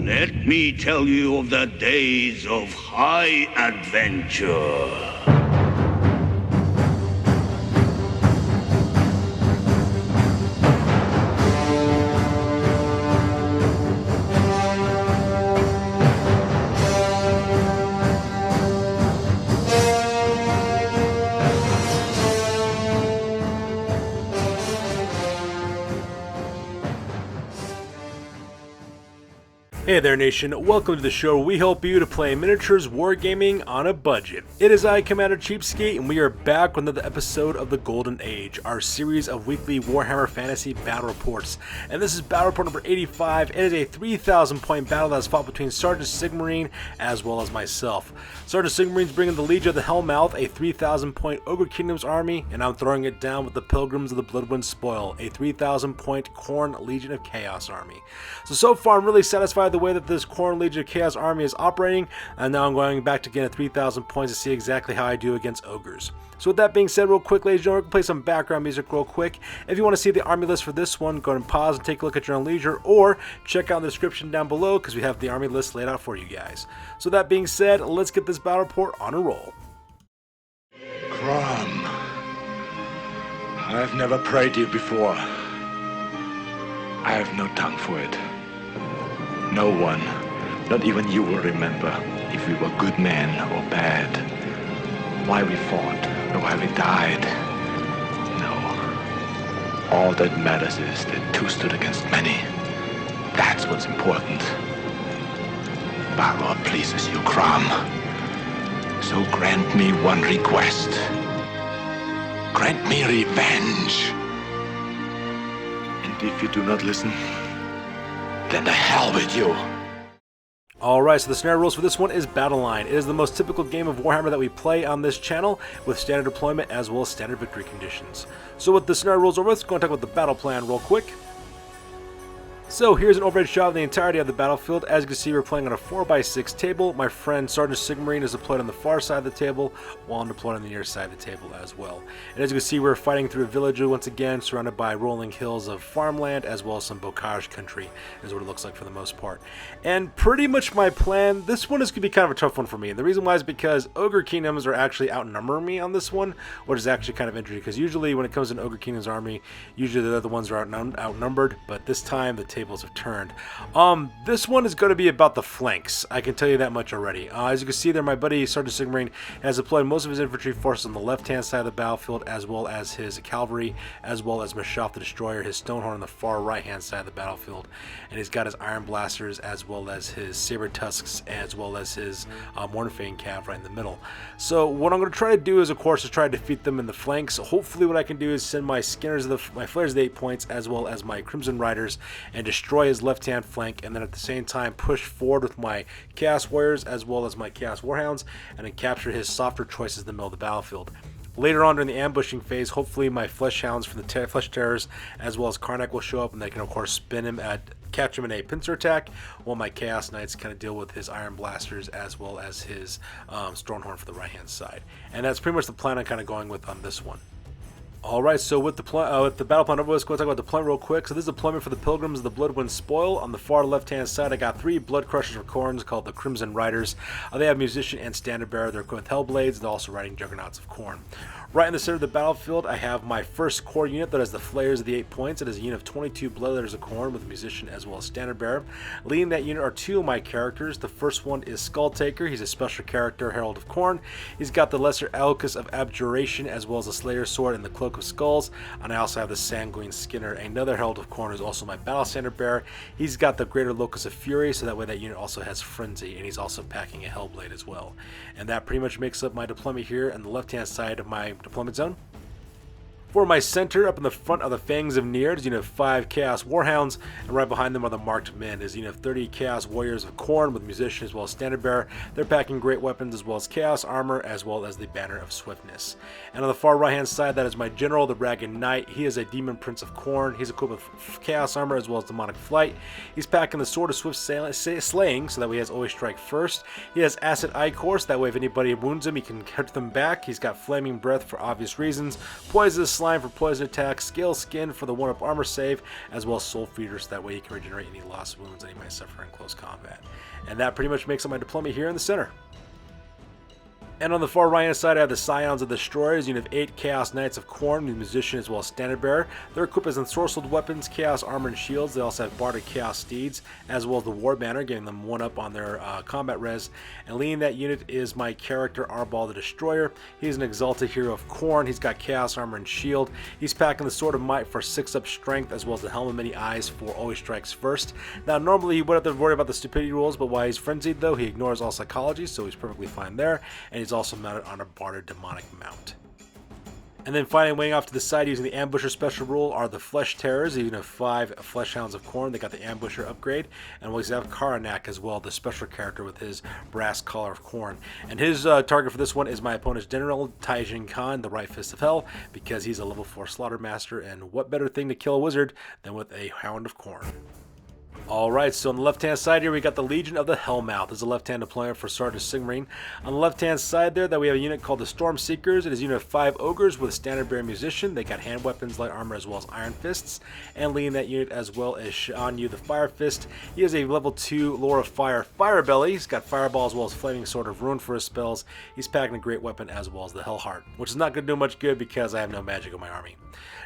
Let me tell you of the days of high adventure. Hey there nation, welcome to the show where we help you to play miniatures wargaming on a budget. It is I, Commander Cheapskate, and we are back with another episode of the Golden Age, our series of weekly Warhammer Fantasy battle reports. And this is battle report number 85. It is a 3,000 point battle that is fought between Sergeant Sigmarine as well as myself. Sergeant Sigmarine's bringing the Legion of the Hellmouth, a 3,000 point Ogre Kingdom's army, and I'm throwing it down with the Pilgrims of the Bloodwind Spoil, a 3,000 point Khorne Legion of Chaos army. So far I'm really satisfied with the way that this Khorne Legion of Chaos army is operating, and now I'm going back to get a 3,000 points to see exactly how I do against ogres. So with that being said, real quick, ladies and gentlemen, we're going to play some background music real quick. If you want to see the army list for this one, go ahead and pause and take a look at your own leisure, or check out the description down below because we have the army list laid out for you guys. So that being said, let's get this battle report on a roll. Crom, I've never prayed you before. I have no tongue for it. No one, not even you, will remember if we were good men or bad, why we fought, or why we died. No. All that matters is that two stood against many. That's what's important. Balor pleases you, Crom. So grant me one request. Grant me revenge. And if you do not listen, then to hell with you. Alright, so the scenario rules for this one is Battleline. It is the most typical game of Warhammer that we play on this channel, with standard deployment as well as standard victory conditions. So with the scenario rules over, let's go and talk about the battle plan real quick. So here's an overhead shot of the entirety of the battlefield. As you can see, we're playing on a 4x6 table. My friend Sergeant Sigmarine is deployed on the far side of the table, while I'm deployed on the near side of the table as well. And as you can see, we're fighting through a village once again, surrounded by rolling hills of farmland, as well as some bocage country, is what it looks like for the most part. And pretty much my plan, this one is going to be kind of a tough one for me. And the reason why is because Ogre Kingdoms are actually outnumbering me on this one, which is actually kind of interesting, because usually when it comes to an Ogre Kingdom's army, usually they're the ones who are outnumbered, but this time the tables have turned. This one is going to be about the flanks. I can tell you that much already. As you can see there, my buddy Sergeant Sigmarine has deployed most of his infantry forces on the left-hand side of the battlefield, as well as his cavalry, as well as Mashaff the Destroyer, his Stonehorn on the far right-hand side of the battlefield. And he's got his Iron Blasters, as well as his Saber Tusks, as well as his Mornfang Cav right in the middle. So what I'm going to try to do is, of course, to try to defeat them in the flanks. Hopefully what I can do is send my Skinners, my Flares of the 8 points, as well as my Crimson Riders, and destroy his left-hand flank, and then at the same time push forward with my Chaos Warriors as well as my Chaos Warhounds, and then capture his softer choices in the middle of the battlefield. Later on during the ambushing phase, hopefully my Flesh Hounds from the Flesh Terrors as well as Karnak will show up, and they can of course spin him catch him in a pincer attack, while my Chaos Knights kind of deal with his Iron Blasters as well as his Stormhorn for the right hand side. And that's pretty much the plan I'm kind of going with on this one. Alright, so with the battle plan over, let's go talk about the deployment real quick. So this is deployment for the Pilgrims of the Bloodwind Spoil. On the far left-hand side, I got 3 Blood Crushers of Khorne called the Crimson Riders. They have Musician and Standard Bearer. They're equipped with Hellblades. They're also riding Juggernauts of Khorne. Right in the center of the battlefield, I have my first core unit that has the Flayers of the 8 points. It is a unit of 22 Bloodletters of Khorne with Musician as well as Standard Bearer. Leading that unit are 2 of my characters. The first one is Skulltaker. He's a special character, Herald of Khorne. He's got the Lesser Alcus of Abjuration as well as the Slayer Sword and the Cloak of Skulls. And I also have the Sanguine Skinner, another Herald of Khorne, who's also my Battle Standard Bearer. He's got the Greater Locus of Fury, so that way that unit also has Frenzy, and he's also packing a Hellblade as well. And that pretty much makes up my deployment here on the left-hand side of my deployment zone. For my center, up in the front of the Fangs of Nier, is a unit of 5 Chaos Warhounds, and right behind them are the Marked Men. Is a unit of 30 Chaos Warriors of Khorne with Musician as well as Standard Bearer. They're packing great weapons as well as Chaos Armor, as well as the Banner of Swiftness. And on the far right-hand side, that is my General, the Ragged Knight. He is a Demon Prince of Khorne. He's equipped with Chaos Armor as well as Demonic Flight. He's packing the Sword of Swift Slaying, so that way he has always strike first. He has Acid Ichor, so that way if anybody wounds him, he can hurt them back. He's got Flaming Breath for obvious reasons. Poisonous Slime for poison attack, Scale Skin for the 1-up armor save, as well as Soul Feeder, so that way he can regenerate any lost wounds that he might suffer in close combat. And that pretty much makes up my deployment here in the center. And on the far right hand side, I have the Scions of the Destroyers. You have 8 Chaos Knights of Khorne, the Musician as well as Standard Bearer. They're equipped as ensorcelled weapons, Chaos Armor, and Shields. They also have Bardic Chaos Steeds, as well as the War Banner, giving them 1-up on their combat res. And leading that unit is my character, Arbal the Destroyer. He's an Exalted Hero of Khorne. He's got Chaos Armor and Shield. He's packing the Sword of Might for 6-up strength, as well as the Helm of Many Eyes for Always Strikes First. Now, normally he wouldn't have to worry about the stupidity rules, but while he's frenzied, though, he ignores all psychology, so he's perfectly fine there. And he's also mounted on a Bartered Demonic mount. And then finally, weighing off to the side using the Ambusher special rule are the Flesh Terrors. You have 5 Flesh Hounds of Khorne. They got the Ambusher upgrade. And we have Karanak as well, the special character with his brass collar of Khorne. And his target for this one is my opponent's general, Tai-Jinn, the Right Fist of Hell, because he's a level 4 Slaughter Master. And what better thing to kill a wizard than with a Hound of Khorne? Alright, so on the left-hand side here, we got the Legion of the Hellmouth. This is a left-hand deployment for Sergeant Sigmarine. On the left-hand side there, that we have a unit called the Storm Seekers. It is a unit of 5 Ogres with Standard Bearer Musician. They got hand weapons, light armor, as well as iron fists. And leading that unit as well as Shan-Yu the Fire-Fist. He is a level 2 Lore of Fire Firebelly. He's got Fireball as well as Flaming Sword of Ruin for his spells. He's packing a great weapon as well as the Hellheart, which is not going to do much good because I have no magic in my army.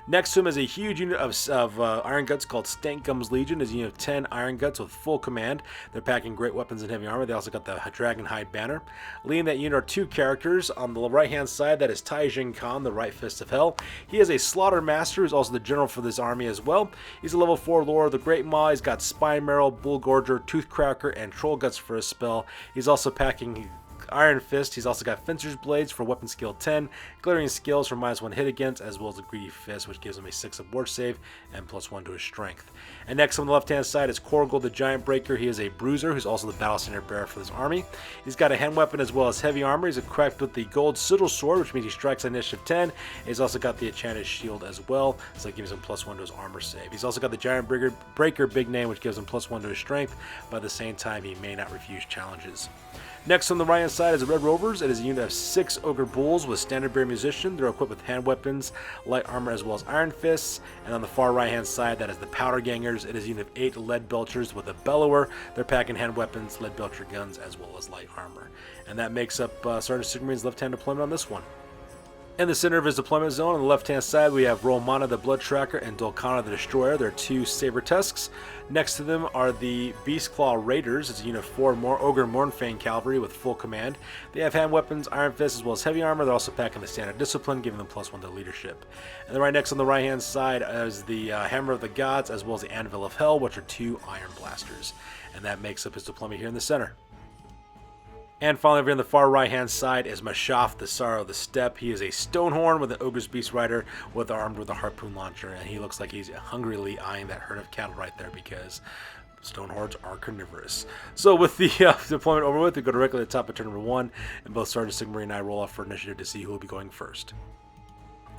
Next to him is a huge unit of Iron Guts called Stankgum's Legion. It's a unit of 10 Iron Guts with full command. They're packing great weapons and heavy armor. They also got the Dragonhide banner. Leading that unit are 2 characters. On the right-hand side, that is Tai-Jinn, the Right Fist of Hell. He is a Slaughter Master, who's also the general for this army as well. He's a level 4 Lore of the Great Maw. He's got Spine Marrow, Bull Gorger, Toothcracker, and Trollguts for his spell. He's also packing Iron Fist. He's also got Fencer's Blades for weapon skill 10, Glittering Skills for -1 hit against, as well as a Greedy Fist, which gives him a 6-up ward save and +1 to his strength. And next on the left-hand side is Khorghul the Giant Breaker. He is a Bruiser, who's also the Battle Standard Bearer for this army. He's got a hand weapon as well as heavy armor. He's equipped with the Gold Sigil Sword, which means he strikes on initiative 10. He's also got the Enchanted Shield as well, so it gives him +1 to his armor save. He's also got the Giant Breaker Big Name, which gives him +1 to his strength, but at the same time, he may not refuse challenges. Next on the right-hand side is the Red Rovers. It is a unit of 6 Ogre Bulls with Standard Bearer Musician. They're equipped with hand weapons, light armor, as well as iron fists. And on the far right-hand side, that is the Powder Gangers. It is a unit of 8 Lead Belchers with a Bellower. They're packing hand weapons, Lead Belcher guns, as well as light armor. And that makes up Sergeant Sigmarine's left-hand deployment on this one. In the center of his deployment zone, on the left-hand side, we have Romana the Blood Tracker and Dolkana the Destroyer. They're 2 Saber Tusks. Next to them are the Beastclaw Raiders. It's a unit of 4 Ogre Mournfang Cavalry with full command. They have hand weapons, iron fists, as well as heavy armor. They're also packing the Standard Discipline, giving them +1 to leadership. And then right next on the right-hand side is the Hammer of the Gods, as well as the Anvil of Hell, which are 2 Iron Blasters. And that makes up his deployment here in the center. And finally, over on the far right-hand side is Mashaf, the Sorrow of the Steppe. He is a Stonehorn with an Ogre's Beast Rider armed with a harpoon launcher, and he looks like he's hungrily eyeing that herd of cattle right there because Stonehorns are carnivorous. So with the deployment over with, we go directly to the top of turn number 1, and both Sergeant Sigmarine and I roll off for initiative to see who will be going first.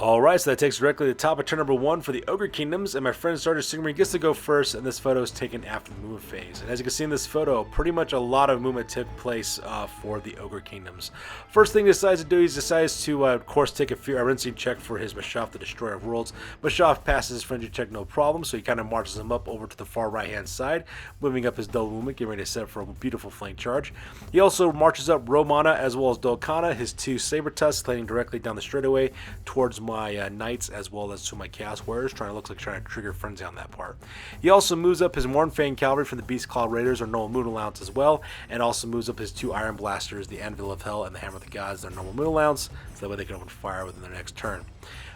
Alright, so that takes directly to the top of turn number 1 for the Ogre Kingdoms, and my friend Sergeant Sigmarine gets to go first, and this photo is taken after the movement phase. And as you can see in this photo, pretty much a lot of movement took place for the Ogre Kingdoms. First thing he decides to do, he decides to, of course, take a rinsing check for his Mashaf, the Destroyer of Worlds. Mashaf passes his frenzy check no problem, so he kind of marches him up over to the far right-hand side, moving up his double movement, getting ready to set up for a beautiful flank charge. He also marches up Romana as well as Dolkana, his 2 Saber Tusks, heading directly down the straightaway towards my Knights as well as to my Chaos Warriors, trying to trigger frenzy on that part. He also moves up his Mournfang Cavalry from the Beastclaw Raiders, or normal moon allowance as well, and also moves up his 2 Iron Blasters, the Anvil of Hell and the Hammer of the Gods, their normal moon allowance, so that way they can open fire within their next turn.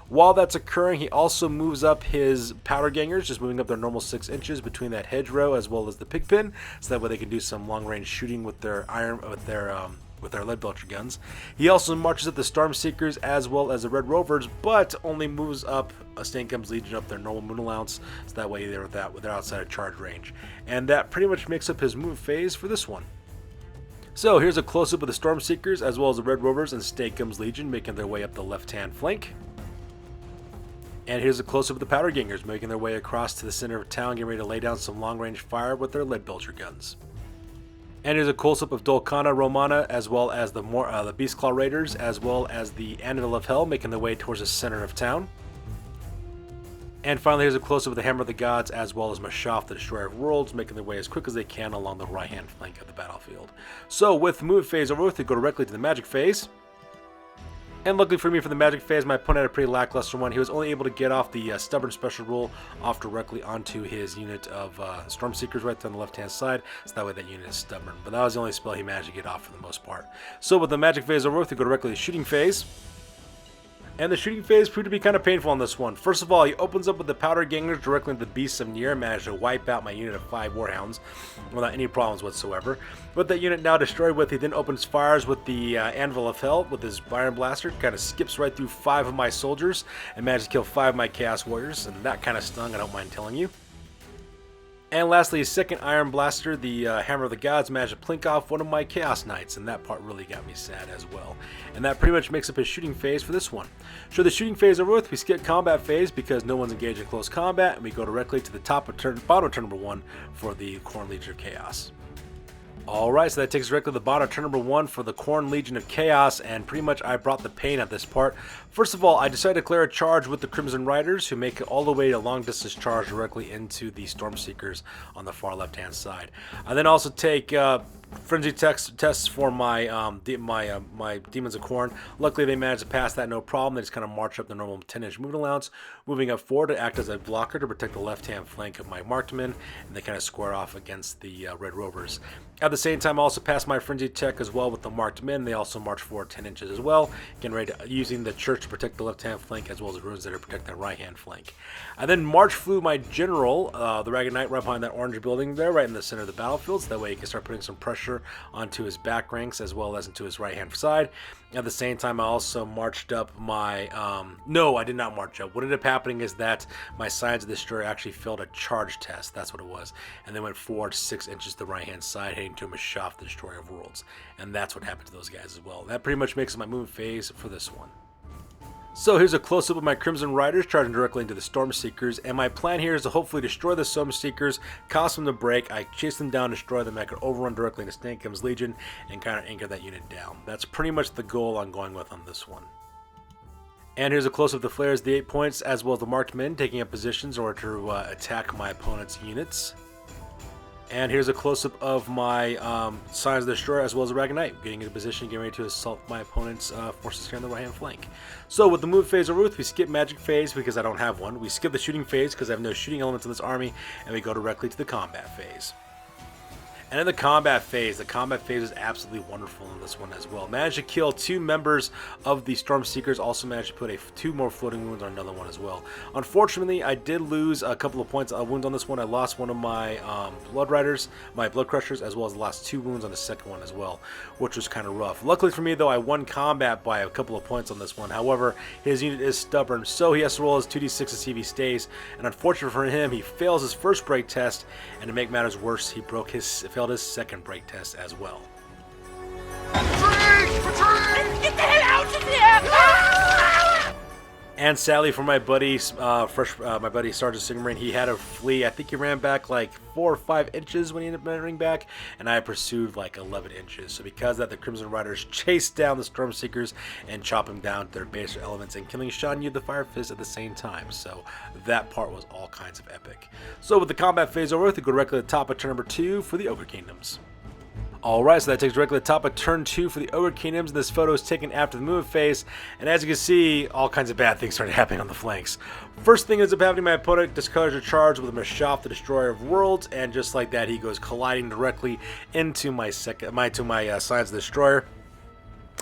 While that's occurring, he also moves up his Powder Gangers, just moving up their normal 6 inches between that hedgerow as well as the Pigpen, so that way they can do some long-range shooting with their Lead Belcher guns. He also marches up the Storm Seekers as well as the Red Rovers, but only moves up a Stankgum's Legion up their normal moon allowance, so that way they're outside of charge range. And that pretty much makes up his move phase for this one. So here's a close-up of the Storm Seekers as well as the Red Rovers and Stankgum's Legion making their way up the left-hand flank. And here's a close-up of the Powder Gangers making their way across to the center of town, getting ready to lay down some long-range fire with their Lead Belcher guns. And here's a close-up of Dolkana, Romana, as well as the Beastclaw Raiders, as well as the Anvil of Hell, making their way towards the center of town. And finally, here's a close-up of the Hammer of the Gods, as well as Mashaf, the Destroyer of Worlds, making their way as quick as they can along the right-hand flank of the battlefield. So, with the movement phase over with, we go directly to the magic phase. And luckily for me, for the magic phase, my opponent had a pretty lackluster one. He was only able to get off the Stubborn special rule off directly onto his unit of Stormseekers right there on the left-hand side, so that way that unit is stubborn. But that was the only spell he managed to get off for the most part. So, with the magic phase over with, we go directly to the shooting phase. And the shooting phase proved to be kind of painful on this one. First of all, he opens up with the Powder Gangers directly into the Beasts of Nier and managed to wipe out my unit of 5 Warhounds without any problems whatsoever. With that unit now destroyed with, he then opens fires with the Anvil of Hell with his Iron Blaster, kind of skips right through 5 of my soldiers and managed to kill 5 of my Chaos Warriors, and that kind of stung, I don't mind telling you. And lastly, his second Iron Blaster, the Hammer of the Gods, managed to plink off one of my Chaos Knights, and that part really got me sad as well. And that pretty much makes up his shooting phase for this one. So the shooting phase over with, we skip combat phase because no one's engaged in close combat, and we go directly to the bottom of turn number 1 for the Khorne Legion of Chaos. Alright, so that takes us directly to the bottom of turn number 1 for the Khorne Legion of Chaos, and pretty much I brought the pain at this part. First of all, I decided to declare a charge with the Crimson Riders, who make it all the way to long distance charge directly into the Stormseekers on the far left hand side. I then also take frenzy tests for my Demons of Khorne. Luckily, they managed to pass that no problem. They just kind of march up the normal 10-inch movement allowance, moving up forward to act as a blocker to protect the left-hand flank of my Marked Men, and they kind of square off against the Red Rovers. At the same time, I also passed my frenzy tech as well with the Marked Men. They also march forward 10 inches as well, getting ready to, using the Church to protect the left-hand flank as well as the runes that are protect that right-hand flank. I then march flew my general, the Ragged Knight, right behind that orange building there, right in the center of the battlefield, so that way he can start putting some pressure onto his back ranks as well as into his right-hand side. At the same time, I also marched up my... no, I did not march up. What ended up happening is that my Scions of the Destroyer actually failed a charge test. That's what it was. And they went forward 6 inches to the right-hand side, heading to Mashaf, the Destroyer of Worlds. And that's what happened to those guys as well. That pretty much makes my movement phase for this one. So here's a close-up of my Crimson Riders charging directly into the Stormseekers, and my plan here is to hopefully destroy the Stormseekers, cause them to break, I chase them down, destroy them, I can overrun directly into Stankam's Legion, and kind of anchor that unit down. That's pretty much the goal I'm going with on this one. And here's a close-up of the Flares, the 8 points, as well as the Marked Men taking up positions in order to attack my opponent's units. And here's a close-up of my Scions of the Destroyer as well as the Ragged Knight, getting into position, getting ready to assault my opponent's forces here on the right-hand flank. So with the move phase over with, we skip magic phase because I don't have one. We skip the shooting phase because I have no shooting elements in this army, and we go directly to the combat phase. And in the combat phase is absolutely wonderful in this one as well. Managed to kill 2 members of the Stormseekers, also managed to put 2 more floating wounds on another one as well. Unfortunately, I did lose a couple of points of wounds on this one. I lost one of my Blood Riders, my Blood Crushers, as well as lost 2 wounds on the second one as well, which was kind of rough. Luckily for me, though, I won combat by a couple of points on this one. However, his unit is stubborn, so he has to roll his 2d6 to see if he stays. And unfortunately for him, he fails his first break test, and to make matters worse, he failed his second break test as well. Retreat! Retreat! Get the hell out of here! And sadly for my buddy, my buddy Sergeant Sigmarin, he had to flee. I think he ran back like 4 or 5 inches when he ended up running back, and I pursued like 11 inches. So because of that, the Crimson Riders chased down the Stormseekers and chopped them down to their base elements, and killing Shan-Yu the Fire-Fist at the same time. So that part was all kinds of epic. So with the combat phase over, we go directly to the top of turn number 2 for the Ogre Kingdoms. Alright, so that takes directly to the top of turn 2 for the Ogre Kingdoms. This photo is taken after the movement phase, and as you can see, all kinds of bad things started happening on the flanks. First thing ends up happening, my opponent discards a charge with Mashaf, the Destroyer of Worlds, and just like that, he goes colliding directly into my Scions of the Destroyer.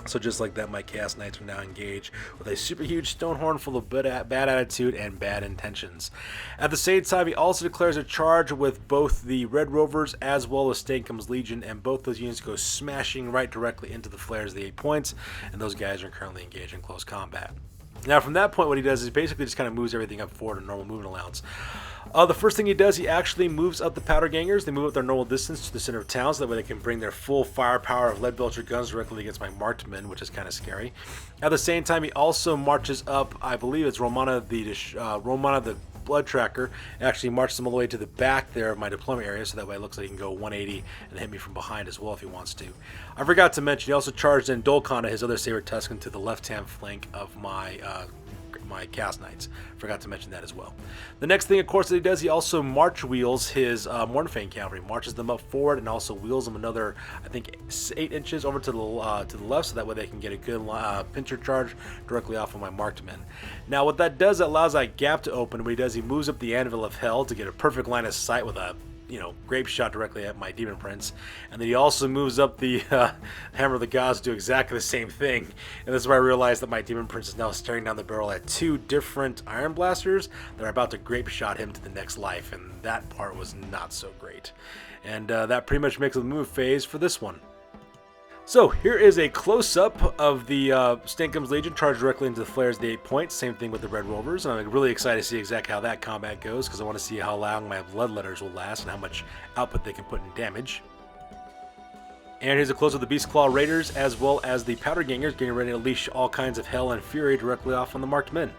So just like that, my Chaos Knights are now engaged with a super huge stone horn full of bad attitude and bad intentions. At the same time, he also declares a charge with both the Red Rovers as well as Stankam's Legion, and both those units go smashing right directly into the Flares, the 8 points, and those guys are currently engaged in close combat. Now from that point, what he does is basically just kind of moves everything up forward to normal movement allowance. The first thing he does, he actually moves up the Powder Gangers. They move up their normal distance to the center of town, so that way they can bring their full firepower of lead belcher guns directly against my Marked Men, which is kind of scary. At the same time, he also marches up, I believe it's Romana the Blood Tracker, actually marches them all the way to the back there of my deployment area, so that way it looks like he can go 180 and hit me from behind as well if he wants to. I forgot to mention, he also charged in Dolkana, his other Saber Tusken, to the left-hand flank of my my Chaos Knights. Forgot to mention that as well. The next thing, of course, that he does, he also march wheels his Mornfang cavalry, marches them up forward, and also wheels them another, I think, 8 inches over to the left, so that way they can get a good pincer charge directly off of my marked men. Now, what that does, it allows that gap to open. What he does, he moves up the Anvil of Hell to get a perfect line of sight with a grape shot directly at my Demon Prince. And then he also moves up the Hammer of the Gods to do exactly the same thing. And this is where I realized that my Demon Prince is now staring down the barrel at 2 different Iron Blasters that are about to grape shot him to the next life. And that part was not so great. And that pretty much makes the move phase for this one. So here is a close-up of the Stinkum's Legion charged directly into the flares of the 8 points. Same thing with the Red Rovers. And I'm really excited to see exactly how that combat goes, because I want to see how long my Bloodletters will last and how much output they can put in damage. And here's a close-up of the Beastclaw Raiders, as well as the Powder Gangers, getting ready to unleash all kinds of hell and fury directly off on the marked men.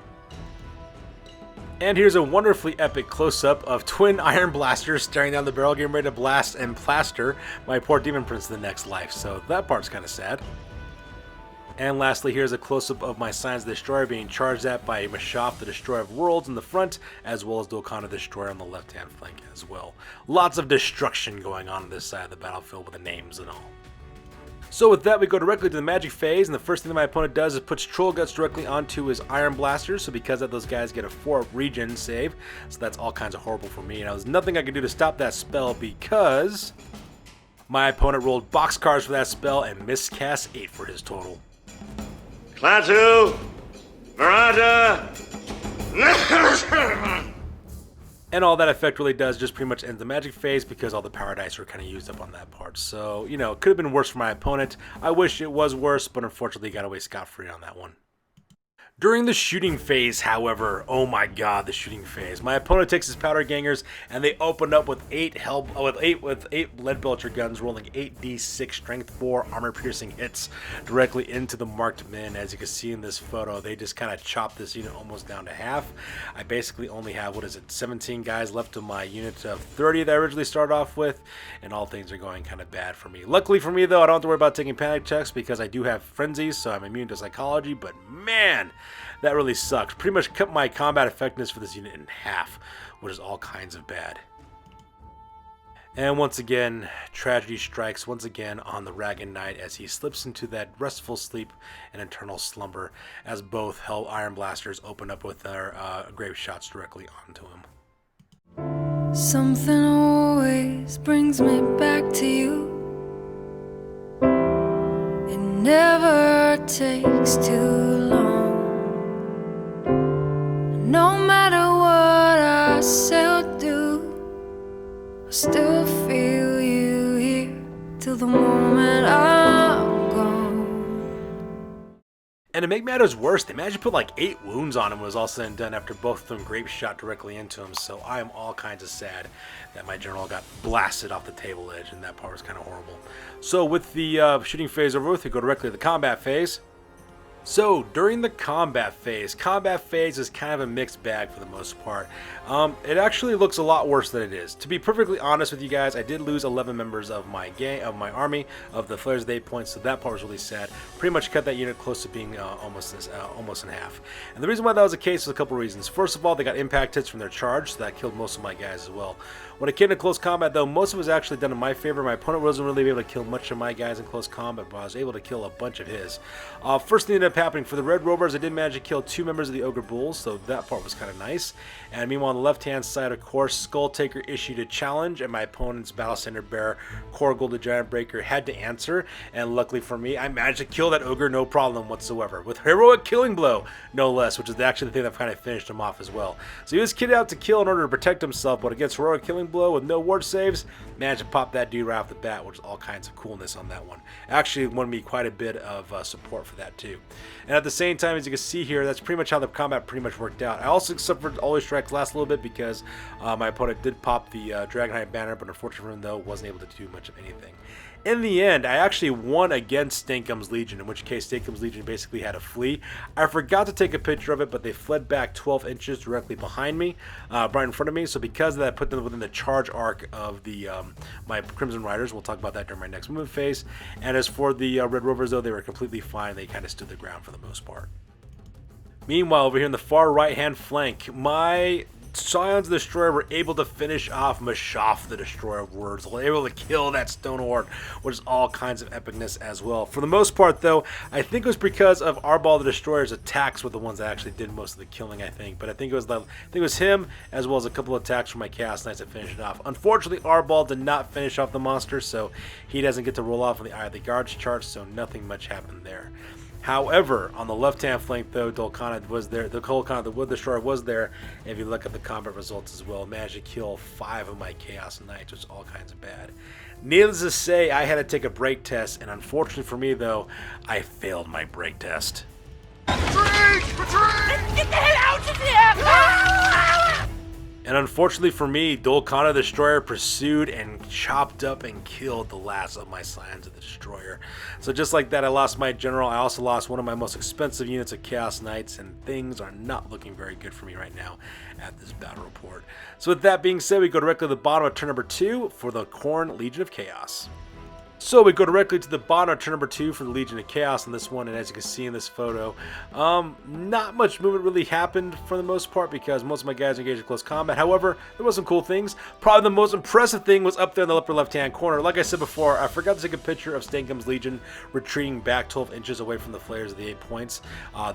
And here's a wonderfully epic close-up of twin Iron Blasters staring down the barrel, getting ready to blast and plaster my poor Demon Prince to the next life. So that part's kind of sad. And lastly, here's a close-up of my Signs of the Destroyer being charged at by Mashaf, the Destroyer of Worlds, in the front, as well as Dokkan the Destroyer on the left-hand flank as well. Lots of destruction going on this side of the battlefield with the names and all. So with that, we go directly to the magic phase, and the first thing that my opponent does is puts Trollguts directly onto his Iron Blasters. So because of those guys get a 4 regen save, so that's all kinds of horrible for me. And there's nothing I can do to stop that spell because my opponent rolled boxcars for that spell and miscast 8 for his total. Klaatu! Marada! And all that effect really does just pretty much end the magic phase because all the power dice were kind of used up on that part. So, it could have been worse for my opponent. I wish it was worse, but unfortunately got away scot-free on that one. During the shooting phase, however, oh my god, the shooting phase. My opponent takes his Powder Gangers, and they open up with 8 Lead Belcher guns, rolling 8d6 Strength 4 armor-piercing hits directly into the marked men. As you can see in this photo, they just kind of chop this unit almost down to half. I basically only have, 17 guys left of my unit of 30 that I originally started off with, and all things are going kind of bad for me. Luckily for me, though, I don't have to worry about taking panic checks because I do have frenzies, so I'm immune to psychology, but man, that really sucks. Pretty much cut my combat effectiveness for this unit in half, which is all kinds of bad. And once again, tragedy strikes once again on the Ragged Knight as he slips into that restful sleep and eternal slumber as both Hell Iron Blasters open up with their grave shots directly onto him. Something always brings me back to you. It never takes too long. No matter what I say or do, I still feel you here till the moment I'm gone. And to make matters worse, they managed to put like 8 wounds on him when it was all said and done after both of them grape shot directly into him. So I am all kinds of sad that my general got blasted off the table edge, and that part was kind of horrible. So with the shooting phase over with, we go directly to the combat phase. So, during the combat phase is kind of a mixed bag for the most part. It actually looks a lot worse than it is. To be perfectly honest with you guys, I did lose 11 members of my army, of the Flares of 8 points, so that part was really sad. Pretty much cut that unit close to being almost in half. And the reason why that was the case was a couple reasons. First of all, they got impact hits from their charge, so that killed most of my guys as well. When it came to close combat, though, most of it was actually done in my favor. My opponent wasn't really able to kill much of my guys in close combat, but I was able to kill a bunch of his. First thing that ended up happening for the Red Rovers, I did manage to kill 2 members of the Ogre Bulls, so that part was kind of nice. And meanwhile, on the left-hand side, of course, Skull Taker issued a challenge, and my opponent's Battle Standard Bearer, Khorghul the Giant Breaker, had to answer. And luckily for me, I managed to kill that Ogre no problem whatsoever, with Heroic Killing Blow, no less, which is actually the thing that kind of finished him off as well. So he was kitted out to kill in order to protect himself, but against Heroic Killing Blow with no ward saves, managed to pop that dude right off the bat, which is all kinds of coolness on that one. Actually won me quite a bit of support for that too. And at the same time, as you can see here, that's pretty much how the combat pretty much worked out. I also suffered Always Strikes last a little bit because my opponent did pop the Dragonhide banner, but unfortunately for him, though, wasn't able to do much of anything. In the end, I actually won against Stinkum's Legion, in which case Stinkum's Legion basically had to flee. I forgot to take a picture of it, but they fled back 12 inches directly behind me, right in front of me. So because of that, I put them within the charge arc of the my Crimson Riders. We'll talk about that during my next movement phase. And as for the Red Rovers, though, they were completely fine. They kind of stood the ground for the most part. Meanwhile, over here in the far right-hand flank, my Scions of the Destroyer were able to finish off Mashaf, the Destroyer of Words. They were able to kill that Stone Horde, which is all kinds of epicness as well. For the most part, though, I think it was because of Arbal the Destroyer's attacks were the ones that actually did most of the killing, I think. But I think it was him, as well as a couple of attacks from my Chaos Knights that finished it off. Unfortunately, Arbal did not finish off the monster, so he doesn't get to roll off on the Eye of the Guards chart, so nothing much happened there. However, on the left-hand flank, though, Dolkana was there. The Dolkana, the Wood Destroyer, was there. And if you look at the combat results as well, managed to kill 5 of my Chaos Knights, which is all kinds of bad. Needless to say, I had to take a break test, and unfortunately for me, though, I failed my break test. Retreat! Retreat! Get the hell out of here! And unfortunately for me, Dolkana the Destroyer pursued and chopped up and killed the last of my Scions of the Destroyer. So just like that, I lost my general. I also lost one of my most expensive units of Chaos Knights, and things are not looking very good for me right now at this battle report. So with that being said, we go directly to the bottom of turn number 2 for the Khorne Legion of Chaos. So we go directly to the bottom of turn number 2 for the Legion of Chaos on this one, and as you can see in this photo, not much movement really happened for the most part because most of my guys engaged in close combat. However, there was some cool things. Probably the most impressive thing was up there in the upper left-hand corner. Like I said before, I forgot to take a picture of Stankum's Legion retreating back 12 inches away from the flares of the 8 points.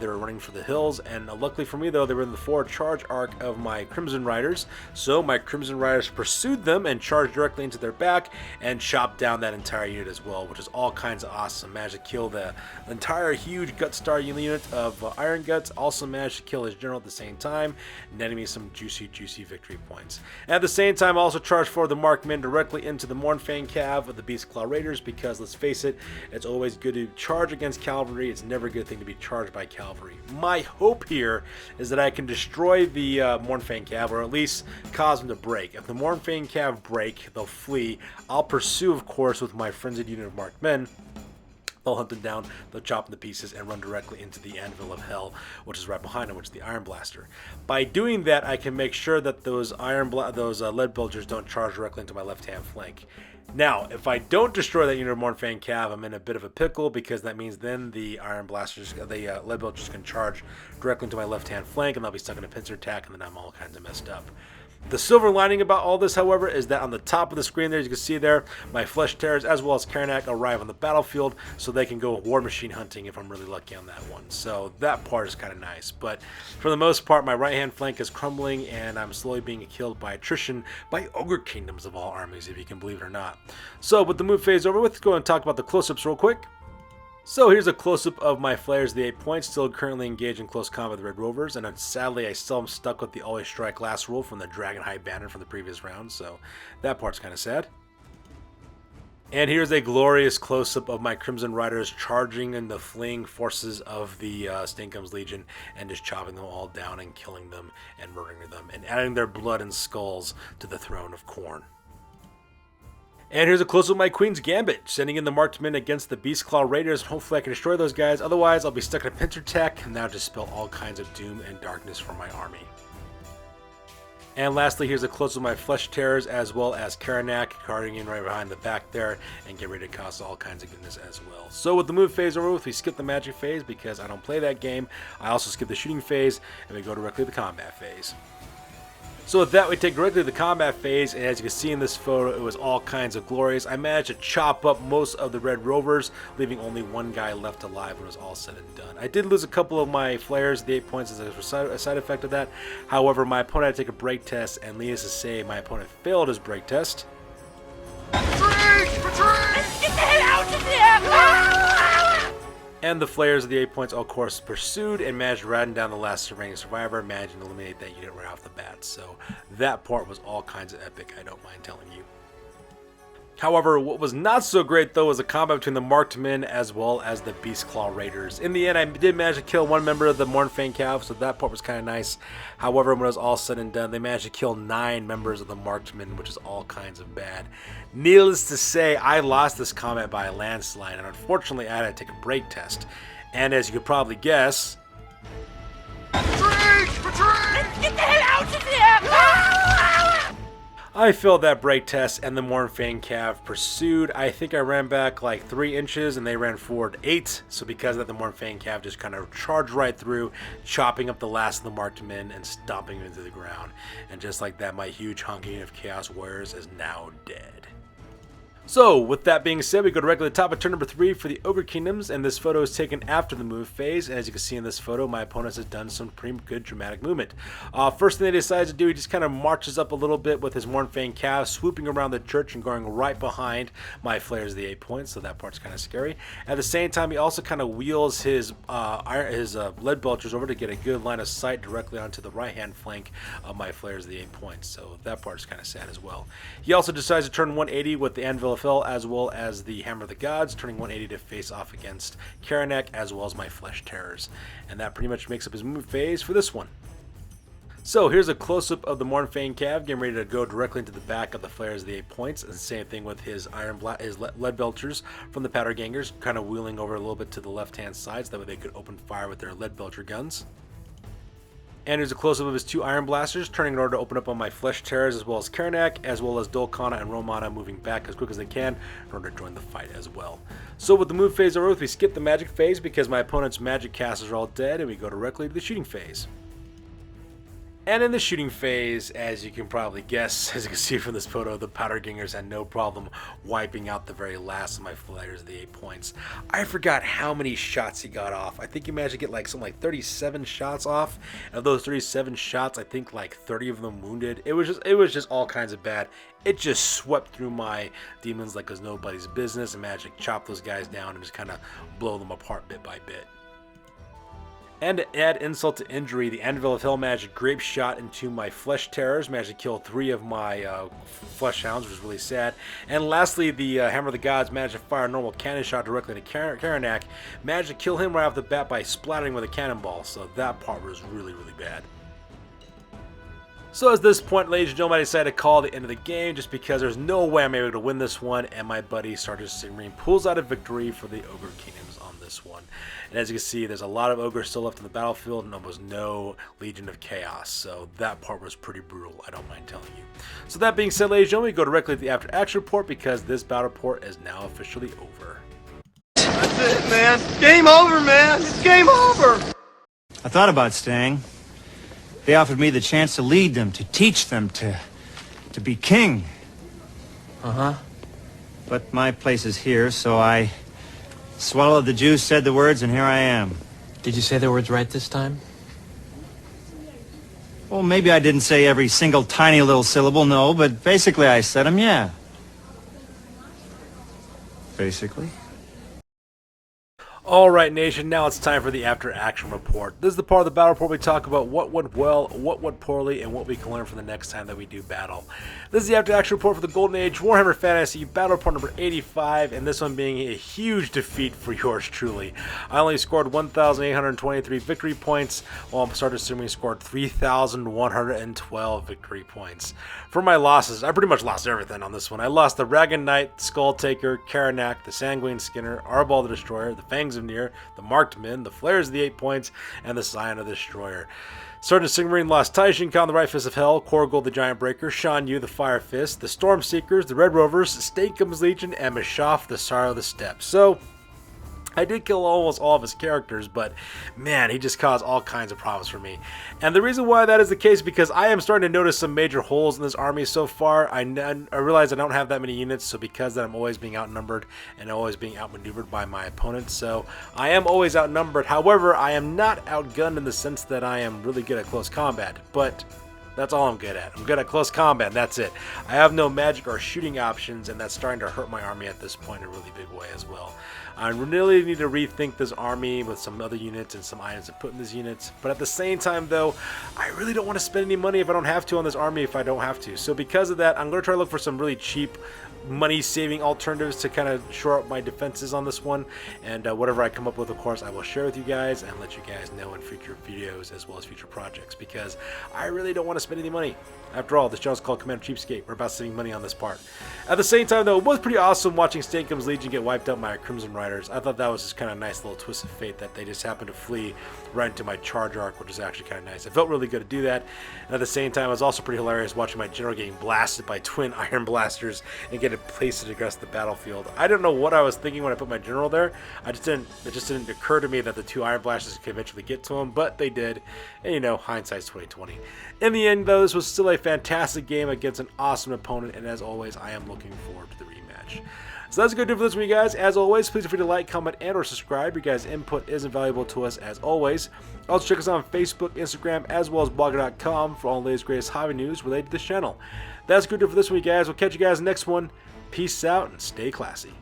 They were running for the hills, and luckily for me, though, they were in the forward charge arc of my Crimson Riders. So my Crimson Riders pursued them and charged directly into their back and chopped down that entire unit as well, which is all kinds of awesome. Managed to kill the entire huge Gutstar unit of Iron Guts. Also managed to kill his general at the same time, netting me some juicy victory points. And at the same time, also charged forward the Markmen directly into the Mournfang Cav of the Beastclaw Raiders, because let's face it, it's always good to charge against cavalry. It's never a good thing to be charged by cavalry. My hope here is that I can destroy the Mournfang Cav, or at least cause them to break. If the Mournfang Cav break, they'll flee. I'll pursue, of course, with my frenzied unit of marked men. They'll hunt them down, they'll chop them to pieces, and run directly into the Anvil of Hell, which is right behind them, which is the Iron Blaster. By doing that, I can make sure that those lead bilgers don't charge directly into my left-hand flank. Now, if I don't destroy that unit of Mournfang Cav, I'm in a bit of a pickle, because that means then the Iron Blasters, the lead bilgers can charge directly into my left-hand flank, and they'll be stuck in a pincer attack, and then I'm all kinds of messed up. The silver lining about all this, however, is that on the top of the screen there, as you can see there, my Flesh Tearers as well as Khorne arrive on the battlefield, so they can go War Machine hunting if I'm really lucky on that one. So that part is kind of nice. But for the most part, my right-hand flank is crumbling, and I'm slowly being killed by attrition by Ogre Kingdoms of all armies, if you can believe it or not. So with the move phase over with, let's go and talk about the close-ups real quick. So here's a close-up of my flares of the 8 points, still currently engaged in close combat with the Red Rovers, and sadly I still am stuck with the Always Strike last rule from the Dragonhide banner from the previous round, so that part's kind of sad. And here's a glorious close-up of my Crimson Riders charging in the fleeing forces of the Stankum's Legion and just chopping them all down and killing them and murdering them and adding their blood and skulls to the throne of Khorne. And here's a close-up of my Queen's Gambit, sending in the marked men against the Beastclaw Raiders. Hopefully I can destroy those guys, otherwise I'll be stuck in a pincer attack and now just spell all kinds of doom and darkness for my army. And lastly, here's a close-up of my Flesh Tearers as well as Khorne guarding in right behind the back there and get ready to cause all kinds of goodness as well. So with the move phase over with, we skip the magic phase because I don't play that game. I also skip the shooting phase and we go directly to the combat phase. So with that, we take directly to the combat phase, and as you can see in this photo, it was all kinds of glorious. I managed to chop up most of the Red Rovers, leaving only one guy left alive when it was all said and done. I did lose a couple of my flares, the 8 points, as a side effect of that. However, my opponent had to take a break test, and needless to say, my opponent failed his break test. Retreat! Retreat! Get the hell out of here! And the flares of the 8 points, of course, pursued and managed to rat down the last remaining survivor, managing to eliminate that unit right off the bat. So that part was all kinds of epic, I don't mind telling you. However, what was not so great, though, was the combat between the Marked Men as well as the Beastclaw Raiders. In the end, I did manage to kill one member of the Mournfang Cav, so that part was kind of nice. However, when it was all said and done, they managed to kill 9 members of the Marked Men, which is all kinds of bad. Needless to say, I lost this combat by a landslide, and unfortunately, I had to take a break test. And as you could probably guess... Retreat! Retreat! Get the hell out of here! I failed that break test, and the Mornfang Cav pursued. I think I ran back like 3 inches, and they ran forward 8. So because of that, the Mornfang Cav just kind of charged right through, chopping up the last of the marked men and stomping them into the ground. And just like that, my huge hunking of Chaos Warriors is now dead. So, with that being said, we go directly to the top of turn number 3 for the Ogre Kingdoms, and this photo is taken after the move phase, and as you can see in this photo, my opponent has done some pretty good dramatic movement. First thing they decides to do, he just kind of marches up a little bit with his Mornfang Cav, swooping around the church and going right behind my Flayers of the 8 points, so that part's kind of scary. At the same time, he also kind of wheels his lead belchers over to get a good line of sight directly onto the right-hand flank of my Flayers of the 8 points, so that part's kind of sad as well. He also decides to turn 180 with the Anvil of Hell as well as the Hammer of the Gods, turning 180 to face off against Khorne as well as my Flesh Terrors. And that pretty much makes up his move phase for this one. So here's a close-up of the Mornfang Cav getting ready to go directly into the back of the Flayers of the 8 points. And the same thing with his lead belchers from the Powder Gangers, kind of wheeling over a little bit to the left-hand side so that way they could open fire with their lead belcher guns. And here's a close-up of his 2 Iron Blasters, turning in order to open up on my Flesh Terrors as well as Khorne, as well as Dolkana and Romana moving back as quick as they can in order to join the fight as well. So with the move phase over with, we skip the magic phase because my opponent's magic casters are all dead, and we go directly to the shooting phase. And in the shooting phase, as you can probably guess, as you can see from this photo, the Powder Gangers had no problem wiping out the very last of my Flayers of the 8 points. I forgot how many shots he got off. I think he managed to get like something like 37 shots off. And of those 37 shots, I think like 30 of them wounded. It was just all kinds of bad. It just swept through my demons like it was nobody's business and managed to chop those guys down and just kind of blow them apart bit by bit. And to add insult to injury, the Anvil of Hell managed to grape shot into my Flesh Terrors, managed to kill 3 of my Flesh Hounds, which was really sad. And lastly, the Hammer of the Gods managed to fire a normal cannon shot directly to Khorne, managed to kill him right off the bat by splattering with a cannonball, so that part was really, really bad. So at this point, ladies and gentlemen, I decided to call the end of the game just because there's no way I'm able to win this one, and my buddy Sergeant Sigmarine pulls out a victory for the Ogre Kingdoms on this one. And as you can see, there's a lot of Ogres still left in the battlefield and almost no Legion of Chaos, so that part was pretty brutal, I don't mind telling you. So that being said, ladies and gentlemen, we go directly to the After Action report because this battle report is now officially over. That's it, man. Game over, man. It's game over. I thought about staying. They offered me the chance to lead them, to teach them, to be king. Uh-huh. But my place is here, so I swallowed the juice, said the words, and here I am. Did you say the words right this time? Well, maybe I didn't say every single tiny little syllable, no, but basically I said them, yeah. Basically. Alright nation, now it's time for the After Action report. This is the part of the battle report we talk about what went well, what went poorly, and what we can learn for the next time that we do battle. This is the After Action report for the Golden Age Warhammer Fantasy battle report number 85, and this one being a huge defeat for yours truly. I only scored 1,823 victory points, while Sergeant Sigmarine scored 3,112 victory points. For my losses, I pretty much lost everything on this one. I lost the Ragged Knight, the Skull Taker, Khorne, the Sanguine Skinner, Arbol the Destroyer, the Fangs of Near, the Marked Men, the Flayers of the 8 points, and the Scion of the Destroyer. Sergeant Sigmarine lost Tai-Jinn the Right Fist of Hell, Khorghul the Giant Breaker, Shan-Yu the Fire-Fist, the Storm Seekers, the Red Rovers, Stakeham's Legion, and Mashaf the Sorrow of the Steppe. So, I did kill almost all of his characters, but man, he just caused all kinds of problems for me. And the reason why that is the case is because I am starting to notice some major holes in this army so far. I realize I don't have that many units, so because that I'm always being outnumbered and always being outmaneuvered by my opponents. So I am always outnumbered. However, I am not outgunned in the sense that I am really good at close combat, but that's all I'm good at. I'm good at close combat, and that's it. I have no magic or shooting options, and that's starting to hurt my army at this point in a really big way as well. I really need to rethink this army with some other units and some items to put in these units. But at the same time, though, I really don't want to spend any money if I don't have to on this army if I don't have to. So because of that, I'm going to try to look for some really cheap money-saving alternatives to kind of shore up my defenses on this one. And whatever I come up with, of course, I will share with you guys and let you guys know in future videos as well as future projects, because I really don't want to spend any money. After all, this channel is called Commander Cheapskate. We're about saving money on this part. At the same time, though, it was pretty awesome watching Stankum's Legion get wiped out by Crimson Riders. I thought that was just kind of a nice little twist of fate that they just happened to flee right into my charge arc, which is actually kind of nice. It felt really good to do that. And at the same time, it was also pretty hilarious watching my general getting blasted by twin iron blasters and get it placed across the battlefield. I don't know what I was thinking when I put my general there. It just didn't occur to me that the 2 iron blasters could eventually get to him, but they did. And you know, hindsight's 2020. In the end, though, this was still a fantastic game against an awesome opponent, and as always, I am looking forward to the rematch. So that's going to do it for this one, you guys. As always, please feel free to like, comment, and or subscribe. Your guys' input is invaluable to us, as always. Also, check us out on Facebook, Instagram, as well as blogger.com for all the latest, greatest hobby news related to this channel. That's going to do it for this one, you guys. We'll catch you guys next one. Peace out and stay classy.